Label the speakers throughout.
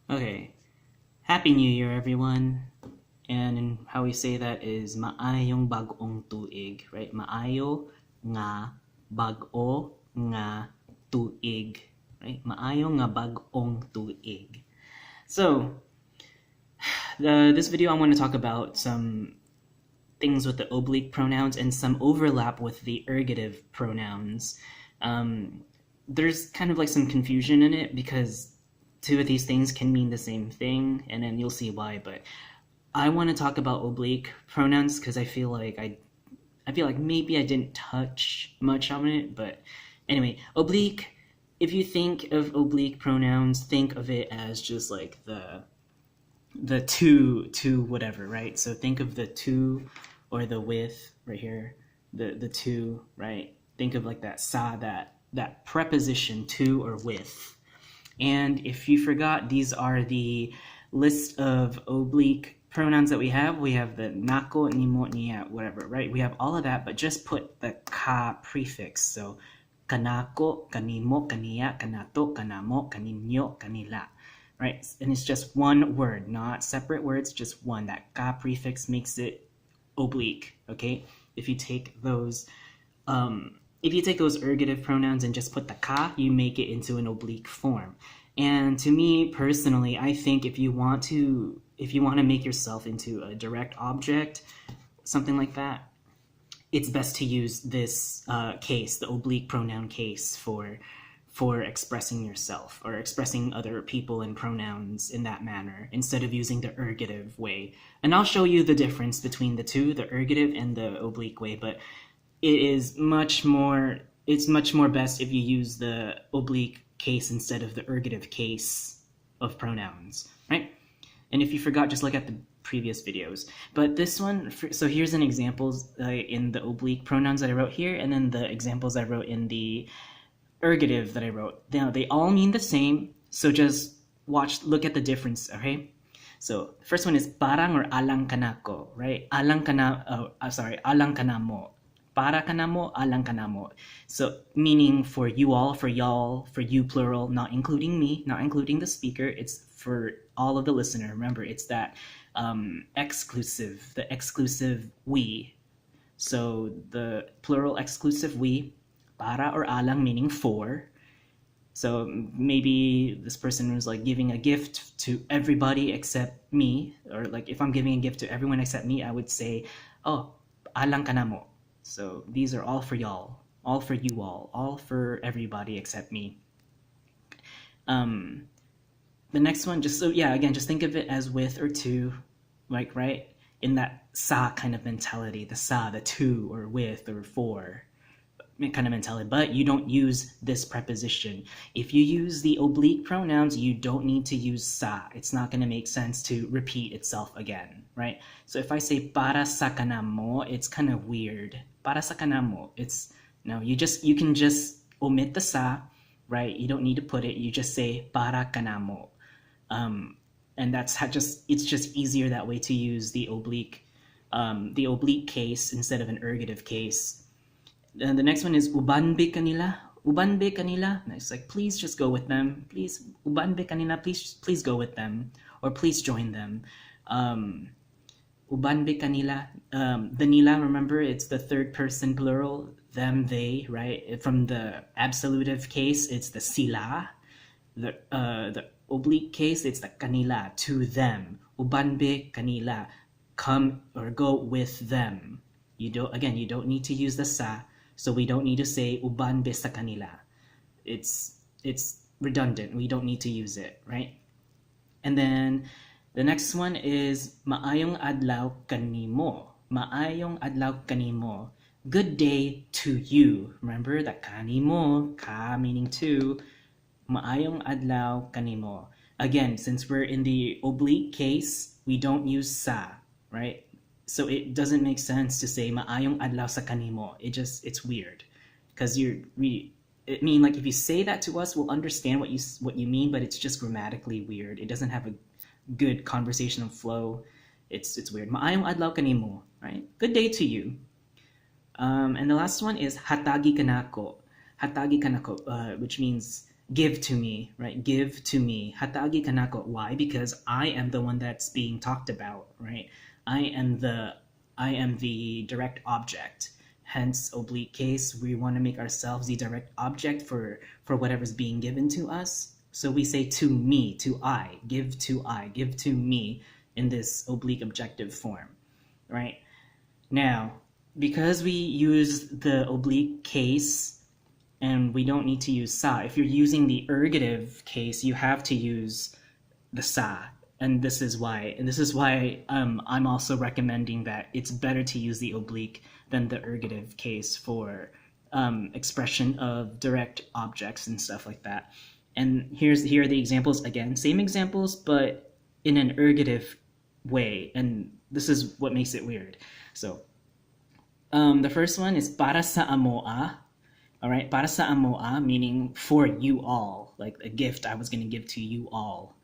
Speaker 1: Okay, Happy New Year, everyone. And how we say that is maayong bagong tuig, right? Maayo nga bago nga tuig, right? Maayo nga bagong tuig. So, this video I want to talk about some things with the oblique pronouns and some overlap with the ergative pronouns. There's kind of like some confusion in it because two of these things can mean the same thing, and then you'll see why. But I want to talk about oblique pronouns because I feel like maybe I didn't touch much on it. But anyway, oblique. If you think of oblique pronouns, think of it as just like the to whatever, right? So think of the to or the with right here, the to, right? Think of like that sa, that preposition to or with. And if you forgot, these are the list of oblique pronouns that we have. We have the nako, nimo, niya, whatever, right? We have all of that, but just put the ka prefix. So kanako, kanimo, kaniya, kanato, kanamo, kaninyo, kanila, right? And it's just one word, not separate words, just one. That ka prefix makes it oblique, okay? If you take those ergative pronouns and just put the ka, you make it into an oblique form. And to me personally, I think if you want to make yourself into a direct object, something like that, it's best to use this case, the oblique pronoun case, for expressing yourself or expressing other people and pronouns in that manner, instead of using the ergative way. And I'll show you the difference between the two, the ergative and the oblique way, but it's much more best if you use the oblique case instead of the ergative case of pronouns, right? And if you forgot, just look at the previous videos. But this one, so here's an examples in the oblique pronouns that I wrote here, and then the examples I wrote in the ergative that I wrote. Now, they all mean the same, so just look at the difference, okay? So, the first one is parang or alang kanako, right? Alang kanamo. Para kanamo, alang kanamo. So, meaning for you all, for y'all, for you plural, not including me, not including the speaker. It's for all of the listener. Remember, it's that exclusive, the exclusive we. So, the plural exclusive we, para or alang, meaning for. So maybe this person was like giving a gift to everybody except me, or like if I'm giving a gift to everyone except me, I would say, oh, alang kanamo. So these are all for y'all, all for you all for everybody except me. The next one, just think of it as with or to, like, right, in that sa kind of mentality, the sa, the to or with or for kind of mentality, but you don't use this preposition. If you use the oblique pronouns, you don't need to use sa. It's not going to make sense to repeat itself again, right? So if I say para sa kanamo, it's kind of weird. Para sa kanamo, you can just omit the sa, right? You don't need to put it. You just say para kanamo, and it's just easier that way to use the oblique case instead of an ergative case. And the next one is ubanbe kanila. Ubanbe kanila. It's like, please just go with them. Please, ubanbe kanila. Please go with them, or please join them. Ubanbe kanila. The nila, remember, it's the third person plural. Them, they, right? From the absolutive case, it's the sila. The oblique case, it's the kanila, to them. Ubanbe kanila. Come or go with them. You don't need to use the sa. So we don't need to say ubanbe sa kanila. It's redundant. We don't need to use it, right? And then the next one is maayong adlaw kanimo. Maayong adlaw kanimo. Good day to you. Remember that kanimo, ka meaning to, maayong adlaw kanimo. Again, since we're in the oblique case, we don't use sa, right? So it doesn't make sense to say maayong adlaw sa kanimo. It's weird, because like if you say that to us, we'll understand what you mean, but it's just grammatically weird. It doesn't have a good conversational flow. It's weird. Maayong adlaw kanimo, right? Good day to you. And the last one is hatagi kanako. Hatagi kanako, which means give to me, right? Give to me. Hatagi kanako. Why? Because I am the one that's being talked about, right? I am the direct object. Hence, oblique case, we want to make ourselves the direct object for whatever's being given to us. So we say to me, to I, give to me in this oblique objective form, right? Now, because we use the oblique case and we don't need to use sa. If you're using the ergative case, you have to use the sa. And this is why. I'm also recommending that it's better to use the oblique than the ergative case for expression of direct objects and stuff like that. And here are the examples again. Same examples, but in an ergative way. And this is what makes it weird. So the first one is para sa amoa. All right, para sa amoa, meaning for you all, like a gift I was going to give to you all.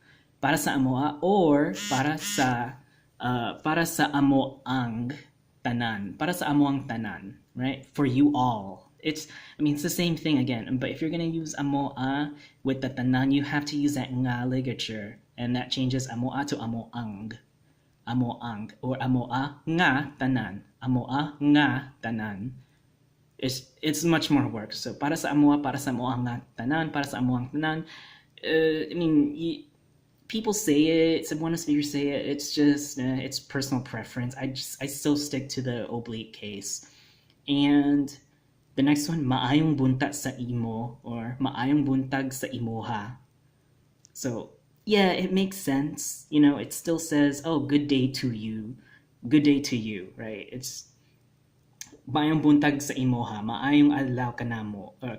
Speaker 1: Para sa amoa, or para sa amoang tanan. Para sa amoang tanan, right? For you all. It's the same thing again, but if you're going to use amoa with the tanan, you have to use that nga ligature, and that changes amoa to amoang. Amoang, or amoa nga tanan. Amoa nga tanan. It's much more work. So para sa amoa, para sa amoang tanan, para sa amoang tanan. People say it, Cebuano speakers say it. It's just it's personal preference. I still stick to the oblique case. And the next one, maayong buntag sa imo, or maayong buntag sa imoha. So yeah, it makes sense. It still says, oh, good day to you, right? It's maayong buntag sa imoha, maayong adlaw kanamo, or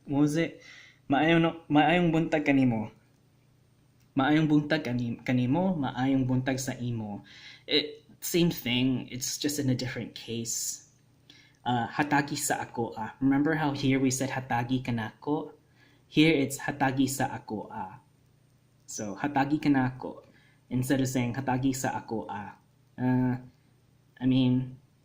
Speaker 1: what was it? Maayong buntag kanimo. Maayong buntag kanimo, maayong buntag sa imo. Same thing, it's just in a different case. Hatagi sa ako. Remember how here we said hatagi kanako? Here it's hatagi sa ako. So hatagi kanako instead of saying hatagi sa ako.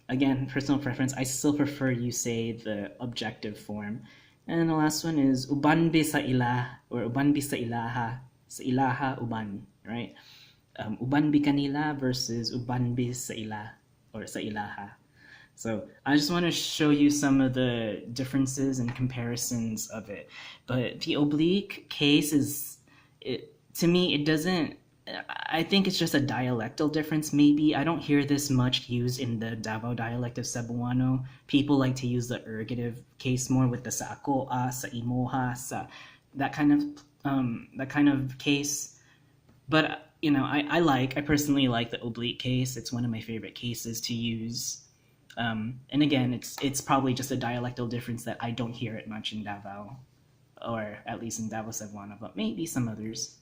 Speaker 1: Again, personal preference. I still prefer you say the objective form. And the last one is ubanbi sa ila, or ubanbi sa ilaha. Sa ilaha uban, right? Ubanbi kanila versus ubanbi sa ila, or sa ilaha. So I just want to show you some of the differences and comparisons of it. But the oblique case to me, it doesn't, I think it's just a dialectal difference maybe. I don't hear this much used in the Davao dialect of Cebuano. People like to use the ergative case more with the sa ako, sa imoha, sa that kind of case. But I personally like the oblique case. It's one of my favorite cases to use. And again, it's probably just a dialectal difference that I don't hear it much in Davao, or at least in Davao Cebuano, but maybe some others.